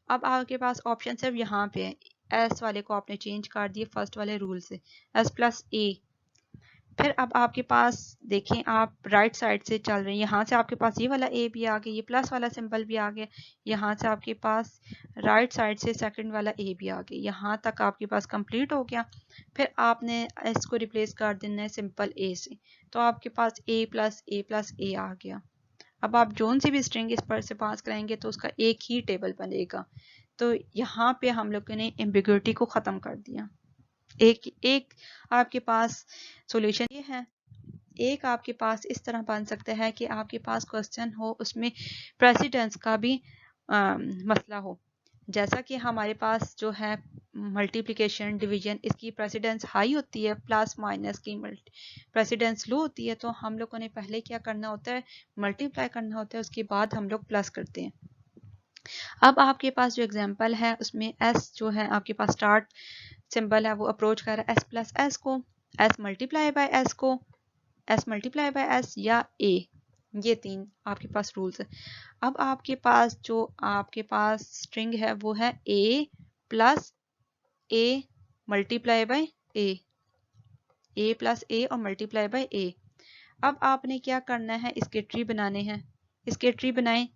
अब आपके पास ऑप्शन सिर्फ यहाँ पे है, एस वाले को आपने चेंज कर दिया फर्स्ट वाले रूल से एस प्लस ए। फिर अब आपके पास देखें आप राइट साइड से चल रहे हैं, यहाँ से आपके पास ये वाला ए भी आ गया, ये प्लस वाला सिंबल भी आ गया, यहाँ से आपके पास राइट साइड से सेकंड वाला ए भी आ गया, यहाँ तक आपके पास कंप्लीट हो गया। फिर आपने इसको रिप्लेस कर देना है सिंपल ए से, तो आपके पास ए प्लस ए आ गया। अब आप जोन सी भी स्ट्रिंग इस पर से पास कराएंगे तो उसका एक ही टेबल बनेगा। तो यहाँ पे हम लोगों ने एम्बिग्युइटी को ख़त्म कर दिया। एक आपके पास सॉल्यूशन ये है। एक आपके पास इस तरह बन सकता है कि आपके पास क्वेश्चन हो उसमें प्रेसिडेंस का भी मसला हो। जैसा कि हमारे पास जो है मल्टीप्लिकेशन डिवीजन, इसकी प्रेसिडेंस हाई होती है, प्लस माइनस की प्रेसिडेंस लो होती है। तो हम लोगों ने पहले क्या करना होता है, मल्टीप्लाई करना होता है, उसके बाद हम लोग प्लस करते हैं। अब आपके पास जो एग्जांपल है उसमें एस जो है आपके पास स्टार्ट सिंबल है वो अप्रोच कर रहा है एस प्लस एस को। एस मल्टीप्लाई बाय एस को एस मल्टीप्लाई बाय एस या ए, ये तीन आपके पास रूल्स है। अब आपके पास जो आपके पास स्ट्रिंग है वो है a plus a multiply by a plus a और मल्टीप्लाई बाय ए। अब आपने क्या करना है, इसके ट्री बनाने हैं। इसके ट्री बनाएं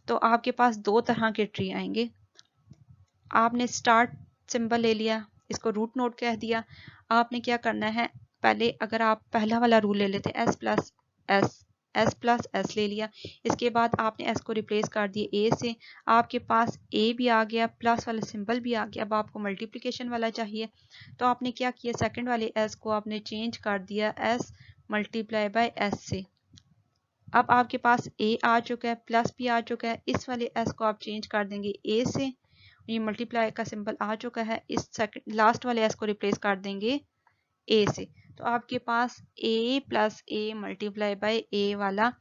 तो आपके पास दो तरह के ट्री आएंगे। आपने स्टार्ट सिंबल ले लिया, इसको रूट नोड कह दिया। आपने क्या करना है, पहले अगर आप पहला वाला रूल ले लेते एस प्लस एस ले लिया, इसके बाद आपने एस को रिप्लेस कर दिया ए से, आपके पास ए भी आ गया, प्लस वाला सिंबल भी आ गया। अब आपको मल्टीप्लिकेशन वाला चाहिए तो आपने क्या किया, सेकंड वाले एस को आपने चेंज कर दिया एस मल्टीप्लाई बाय एस से। अब आपके पास ए आ चुका है, प्लस भी आ चुका है, इस वाले एस को आप चेंज कर देंगे ए से, ये मल्टीप्लाई का सिंबल आ चुका है, इस सेकंड लास्ट वाले एस को रिप्लेस कर देंगे ए से। तो आपके पास ए प्लस ए मल्टीप्लाई बाय ए वाला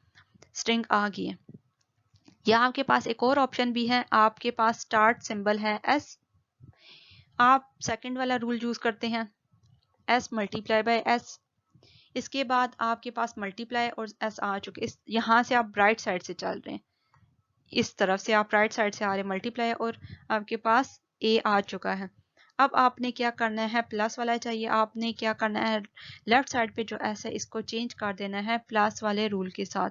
स्ट्रिंग आ गई है। या आपके पास एक और ऑप्शन भी है, आपके पास स्टार्ट सिंबल है एस, आप सेकंड वाला रूल यूज करते हैं एस मल्टीप्लाई बाय एस, इसके बाद आपके पास मल्टीप्लाई और एस आ चुके, इस यहाँ से आप राइट साइड से चल रहे हैं, इस तरफ से आप राइट साइड से आ रहे हैं मल्टीप्लाई और आपके पास ए आ चुका है। अब आपने क्या करना है, प्लस वाला चाहिए, आपने क्या करना है, लेफ्ट साइड पे जो एस है इसको चेंज कर देना है प्लस वाले रूल के साथ,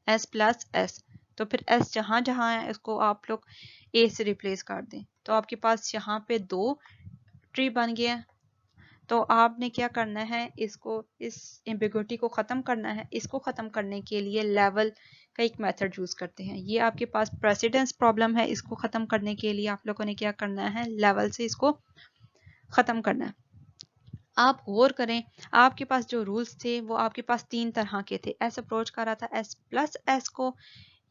एस प्लस एस। तो फिर एस जहां जहां है इसको आप लोग ए से रिप्लेस कर दें। तो आपके पास यहाँ पे दो ट्री बन गया। तो आपने क्या करना है, इसको इस एम्बिग्युइटी को ख़त्म करना है। इसको ख़त्म करने के लिए लेवल का एक मेथड यूज करते हैं। ये आपके पास प्रेसिडेंस प्रॉब्लम है, इसको ख़त्म करने के लिए आप लोगों ने क्या करना है, लेवल से इसको ख़त्म करना है। आप गौर करें, आपके पास जो रूल्स थे वो आपके पास तीन तरह के थे। एस अप्रोच कर रहा था एस प्लस एस को,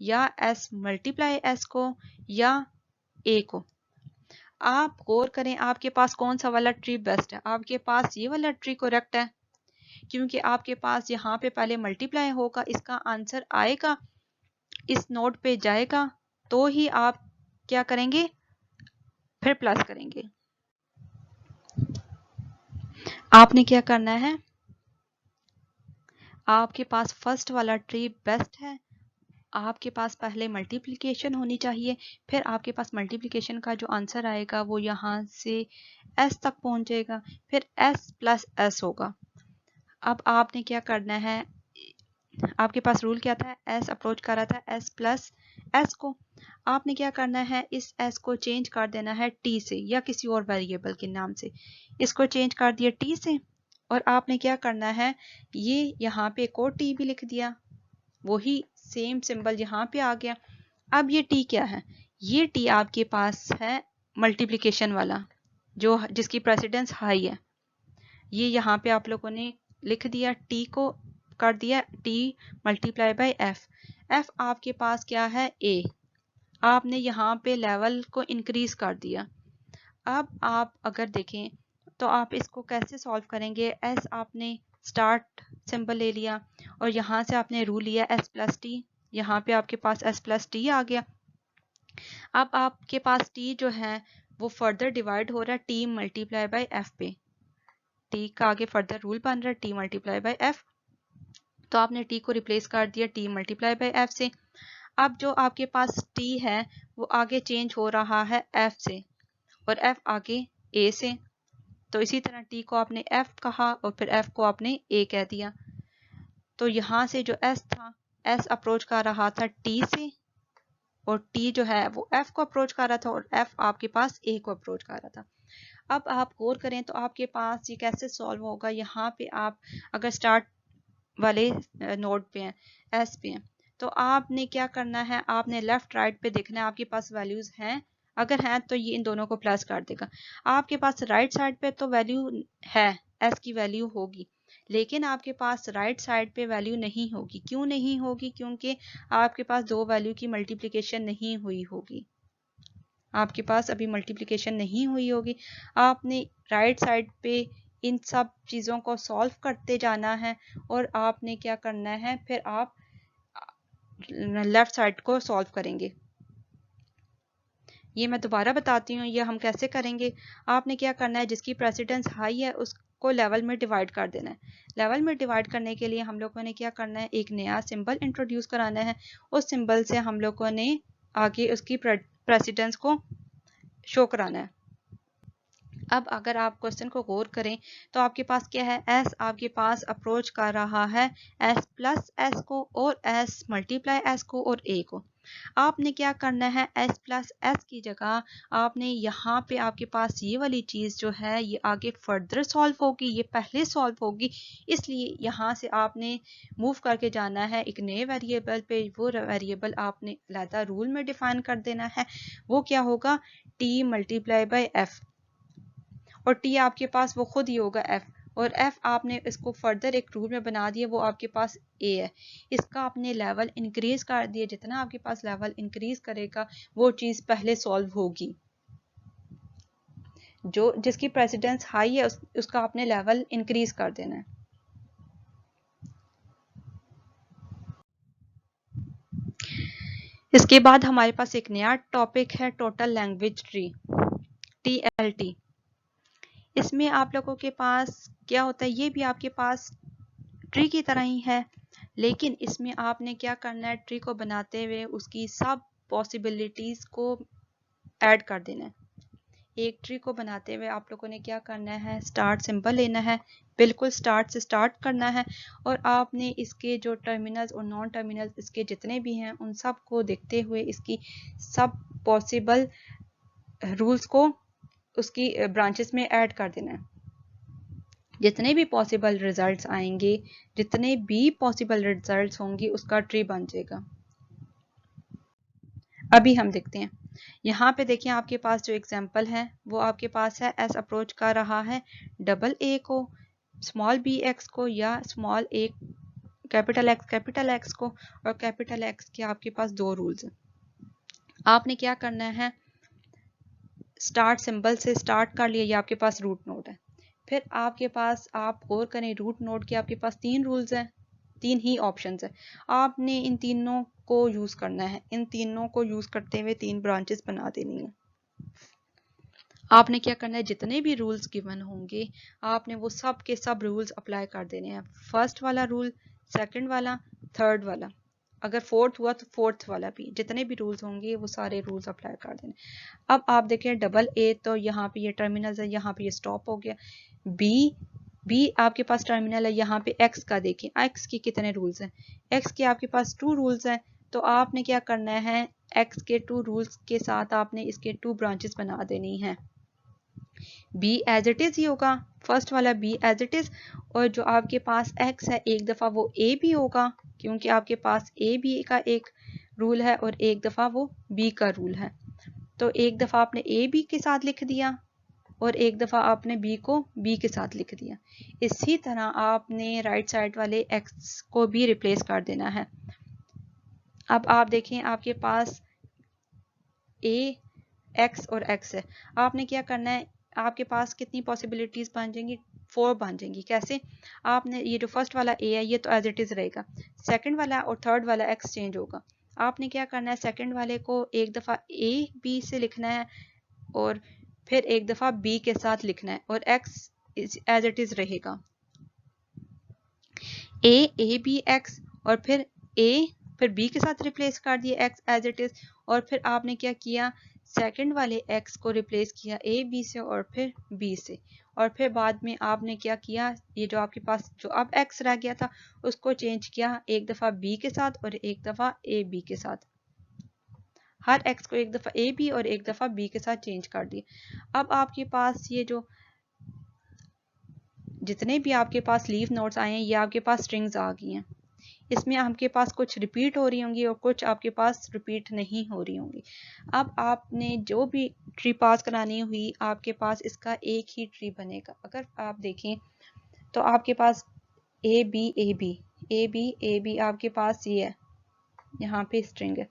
या एस मल्टीप्लाई एस को, या ए को। आप गौर करें आपके पास कौन सा वाला ट्री बेस्ट है। आपके पास ये वाला ट्री करेक्ट है, क्योंकि आपके पास यहाँ पे पहले मल्टीप्लाई होगा, इसका आंसर आएगा, इस नोड पे जाएगा, तो ही आप क्या करेंगे, फिर प्लस करेंगे। आपने क्या करना है, आपके पास फर्स्ट वाला ट्री बेस्ट है। आपके पास पहले मल्टीप्लिकेशन होनी चाहिए, फिर आपके पास मल्टीप्लिकेशन का जो आंसर आएगा वो यहाँ से एस तक पहुंचेगा, फिर एस प्लस एस होगा। अब आपने क्या करना है, आपके पास रूल क्या था, एस अप्रोच कर रहा था एस प्लस एस को। आपने क्या करना है, इस एस को चेंज कर देना है टी से या किसी और वेरिएबल के नाम से। इसको चेंज कर दिया टी से, और आपने क्या करना है, ये यहाँ पे एक और टी भी लिख दिया, वही सेम सिंबल यहाँ पे आ गया। अब ये टी क्या है, ये टी आपके पास है मल्टीप्लिकेशन वाला, जो जिसकी प्रेसिडेंस हाई है। ये यहाँ पे आप लोगों ने लिख दिया, टी को कर दिया T multiply by F. F आपके पास क्या है, ए। आपने यहाँ पे लेवल को इंक्रीज कर दिया। अब आप अगर देखें तो आप इसको कैसे सॉल्व करेंगे, एस आपने स्टार्ट सिंबल ले लिया और यहाँ से आपने रूल लिया एस प्लस टी, यहाँ पे आपके पास एस प्लस टी आ गया। अब आपके पास टी जो है वो फर्दर डिवाइड हो रहा है टी मल्टीप्लाई बाय एफ पे, टी का आगे फर्दर रूल बन रहा है टी मल्टीप्लाई बाय एफ। तो आपने टी को रिप्लेस कर दिया टी मल्टीप्लाई बाय एफ से। अब जो आपके पास टी है वो आगे चेंज हो रहा है एफ से, और एफ आगे ए से। तो इसी तरह टी को आपने एफ कहा और फिर एफ को आपने ए कह दिया। तो यहाँ से जो एस था, एस अप्रोच कर रहा था टी से, और टी जो है वो एफ को अप्रोच कर रहा था, और एफ आपके पास ए को अप्रोच कर रहा था। अब आप गौर करें तो आपके पास ये कैसे सॉल्व होगा, यहाँ पे आप अगर स्टार्ट वाले नोड पे हैं, एस पे हैं, तो आपने क्या करना है, आपने लेफ्ट राइट पे देखना है आपके पास वैल्यूज हैं, अगर हैं तो ये इन दोनों को प्लस कर देगा। आपके पास राइट साइड पे तो वैल्यू है, एस की वैल्यू होगी, लेकिन आपके पास राइट साइड पे वैल्यू नहीं होगी। क्यों नहीं होगी, क्योंकि आपके पास दो वैल्यू की मल्टीप्लिकेशन नहीं हुई होगी, आपके पास अभी मल्टीप्लिकेशन नहीं हुई होगी। आपने राइट साइड पे इन सब चीज़ों को सॉल्व करते जाना है, और आपने क्या करना है, फिर आप लेफ्ट साइड को सॉल्व करेंगे। ये मैं दोबारा बताती हूँ, ये हम कैसे करेंगे। आपने क्या करना है, जिसकी प्रेसिडेंस हाई है उसको को लेवल में डिवाइड कर देना है। लेवल में डिवाइड करने के लिए हम लोगों ने क्या करना है, एक नया सिंबल इंट्रोड्यूस कराना है। उस सिंबल से हम लोगों ने आगे उसकी प्रेसिडेंस को शो कराना है। अब अगर आप क्वेश्चन को गौर करें तो आपके पास क्या है, एस आपके पास अप्रोच कर रहा है एस प्लस एस को और एस मल्टीप्लाई एस को और ए को। आपने क्या करना है, एस प्लस एस की जगह आपने यहाँ पे आपके पास ये वाली चीज़ जो है ये आगे फर्दर सॉल्व होगी, ये पहले सॉल्व होगी, इसलिए यहाँ से आपने मूव करके जाना है एक नए वेरिएबल पे। वो वेरिएबल आपने अलहदा रूल में डिफाइन कर देना है। वो क्या होगा, टी मल्टीप्लाई बाई एफ, और टी आपके पास वो खुद ही होगा एफ, और एफ आपने इसको फर्दर एक रूल में बना दिया, वो आपके पास ए है। इसका आपने लेवल इंक्रीज कर दिया, जितना आपके पास लेवल इंक्रीज करेगा वो चीज़ पहले सॉल्व होगी। जो जिसकी प्रेसिडेंस हाई है उसका आपने लेवल इंक्रीज कर देना है। इसके बाद हमारे पास एक नया टॉपिक है टोटल लैंग्वेज ट्री, TLT। इसमें आप लोगों के पास क्या होता है, ये भी आपके पास ट्री की तरह ही है, लेकिन इसमें आपने क्या करना है, ट्री को बनाते हुए उसकी सब पॉसिबिलिटीज़ को ऐड कर देना है। एक ट्री को बनाते हुए आप लोगों ने क्या करना है, स्टार्ट सिंबल लेना है, बिल्कुल स्टार्ट से स्टार्ट करना है, और आपने इसके जो टर्मिनल्स और नॉन टर्मिनल्स इसके जितने भी हैं उन सब को देखते हुए इसकी सब पॉसिबल रूल्स को उसकी ब्रांचेस में ऐड कर देना है। जितने भी पॉसिबल रिजल्ट्स आएंगे, जितने भी पॉसिबल रिजल्ट्स होंगे उसका ट्री बन जाएगा। अभी हम देखते हैं, यहाँ पे देखिए आपके पास जो एग्जांपल है वो आपके पास है एस अप्रोच कर रहा है डबल ए को, स्मॉल बी एक्स को, या स्मॉल ए कैपिटल एक्स को, और कैपिटल एक्स के आपके पास दो रूल्स हैं। आपने क्या करना है, स्टार्ट सिंबल से स्टार्ट कर लिया, ये आपके पास रूट नोड है। फिर आपके पास, आप गौर करें, रूट नोड के आपके पास 3 रूल्स हैं, 3 ही ऑप्शंस है। आपने इन तीनों को यूज करना है, इन तीनों को यूज करते हुए 3 ब्रांचेस बना देनी है। आपने क्या करना है, जितने भी रूल्स गिवन होंगे आपने वो सब के सब रूल्स अप्लाई कर देने हैं। फर्स्ट वाला रूल, सेकंड वाला, थर्ड वाला, अगर फोर्थ हुआ तो फोर्थ वाला भी, जितने भी रूल्स होंगे वो सारे रूल्स अप्लाई कर देने। अब आप देखें डबल ए, तो यहाँ पे ये टर्मिनल है, यहाँ पे ये स्टॉप हो गया। बी आपके पास टर्मिनल है, यहाँ पे एक्स का देखें, एक्स के कितने रूल्स हैं, एक्स के आपके पास 2 रूल्स हैं। तो आपने क्या करना है, एक्स के 2 रूल्स के साथ आपने इसके 2 ब्रांचेस बना देनी है। बी एज इट इज ही होगा, फर्स्ट वाला बी एज इट इज, और जो आपके पास एक्स है एक दफा वो ए भी होगा, क्योंकि आपके पास ए बी का एक रूल है और एक दफा वो बी का रूल है। तो एक दफा आपने ए बी के साथ लिख दिया और एक दफा आपने बी को बी के साथ लिख दिया। इसी तरह आपने राइट साइड वाले एक्स को भी रिप्लेस कर देना है। अब आप देखें आपके पास ए एक्स और एक्स है, आपने क्या करना है, आपके पास कितनी पॉसिबिलिटीज बन जाएंगी, 4 बन जाएंगी। कैसे, आपने ये जो फर्स्ट वाला ए है ये तो एज इट इज रहेगा, सेकंड वाला और थर्ड वाला एक्स चेंज होगा। आपने क्या करना है, सेकंड वाले को एक दफा ए बी से लिखना है और फिर एक दफा बी के साथ लिखना है, और एक्स एज इट इज रहेगा, ए बी एक्स, और फिर ए फिर बी के साथ रिप्लेस कर दिया एक्स एज इट इज, और फिर आपने क्या किया, सेकंड वाले x को रिप्लेस किया ए बी से और फिर b से, और फिर बाद में आपने क्या किया, ये जो आपके पास जो अब x रह गया था उसको चेंज किया एक दफ़ा b के साथ और एक दफ़ा ए बी के साथ। हर x को एक दफ़ा ए बी और एक दफ़ा b के साथ चेंज कर दिया। अब आपके पास ये जो जितने भी आपके पास लीव नोट्स आए हैं ये आपके पास स्ट्रिंग्स आ गई हैं। इसमें आपके पास कुछ रिपीट हो रही होंगी और कुछ आपके पास रिपीट नहीं हो रही होंगी। अब आपने जो भी ट्री पास करानी हुई आपके पास इसका एक ही ट्री बनेगा। अगर आप देखें तो आपके पास ए बी आपके पास ये है, यहाँ पे स्ट्रिंग है,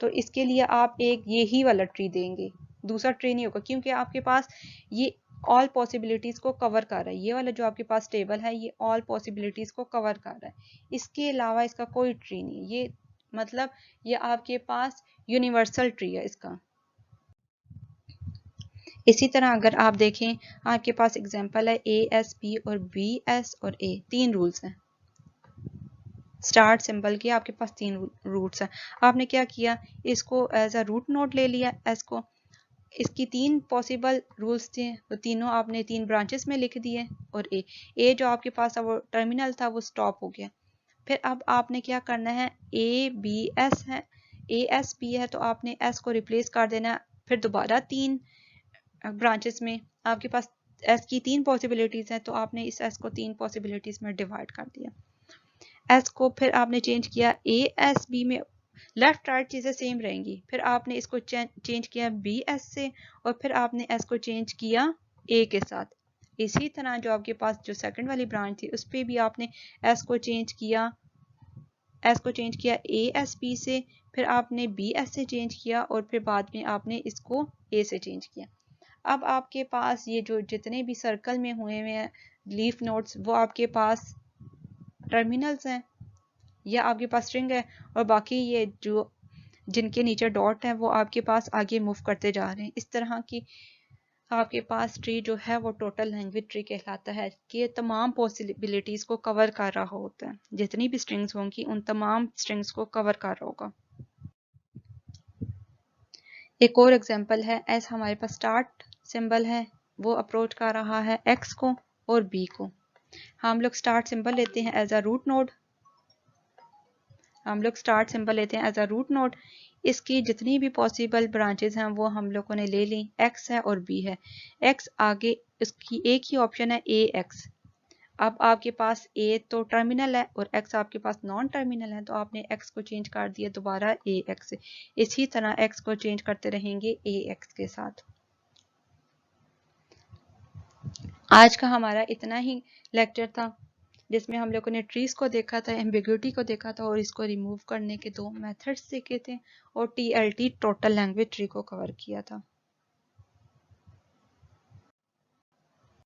तो इसके लिए आप एक यही वाला ट्री देंगे, दूसरा ट्री नहीं होगा, क्योंकि आपके पास ये ऑल पॉसिबिलिटीज को कवर कर रहा है। ये वाला जो आपके पास टेबल है ये ऑल पॉसिबिलिटीज को कवर कर रहा है, इसके अलावा इसका कोई ट्री नहीं। ये मतलब ये आपके पास यूनिवर्सल ट्री है इसका। इसी तरह अगर आप देखें आपके पास एग्जांपल है ASB और BS और A, 3 रूल्स हैं स्टार्ट सिंबल के, आपके पास 3 रूट्स हैं। आपने क्या किया, इसको एज अ रूट नोड ले लिया एस को, इसकी 3 पॉसिबल रूल्स थे तो तीनों आपने 3 ब्रांचेस में लिख दिए और ए जो आपके पास था वो टर्मिनल था वो स्टॉप हो गया। फिर अब आपने क्या करना है, ABS है, ASB है तो आपने S को रिप्लेस कर देना। फिर दोबारा 3 ब्रांचेस में आपके पास S की 3 पॉसिबिलिटीज हैं तो आपने इस S को 3 पॉसिबिलिटीज में डिवाइड कर दिया। S को फिर आपने चेंज किया ASB में, लेफ्ट राइट चीज़ें सेम रहेंगी। फिर आपने इसको चेंज किया BS से और फिर आपने S को चेंज किया A के साथ। इसी तरह जो आपके पास जो सेकंड वाली ब्रांच थी उस पर भी आपने S को चेंज किया ASB से, फिर आपने BS से चेंज किया और फिर बाद में आपने इसको A से चेंज किया। अब आपके पास ये जो जितने भी सर्कल में हुए हैं लीफ नोड्स वो आपके पास टर्मिनल्स हैं या आपके पास स्ट्रिंग है, और बाकी ये जो जिनके नीचे डॉट है वो आपके पास आगे मूव करते जा रहे हैं। इस तरह की आपके पास ट्री जो है वो टोटल लैंग्वेज ट्री कहलाता है कि तमाम पॉसिबिलिटीज को कवर कर रहा होता है। जितनी भी स्ट्रिंग्स होंगी उन तमाम स्ट्रिंग्स को कवर कर रहा होगा। एक और एग्जांपल है, एस हमारे पास स्टार्ट सिंबल है, वो अप्रोच कर रहा है एक्स को और बी को। हम लोग स्टार्ट सिंबल लेते हैं एज अ रूट नोड, इसकी जितनी भी पॉसिबल ब्रांचेस हैं वो हम लोगों ने ले ली, एक्स है और बी है। एक्स आगे इसकी एक ही ऑप्शन है AX। अब आपके पास A तो टर्मिनल है और X आपके पास नॉन टर्मिनल है तो आपने X को चेंज कर दिया दोबारा AX। इसी तरह X को चेंज करते रहेंगे AX के साथ। आज का हमारा इतना ही लेक्चर था जिसमें हम लोगों ने ट्रीज को देखा था, एम्बिग्युइटी को देखा था और इसको रिमूव करने के 2 मेथड्स सीखे थे और TLT टोटल लैंग्वेज ट्री को कवर किया था।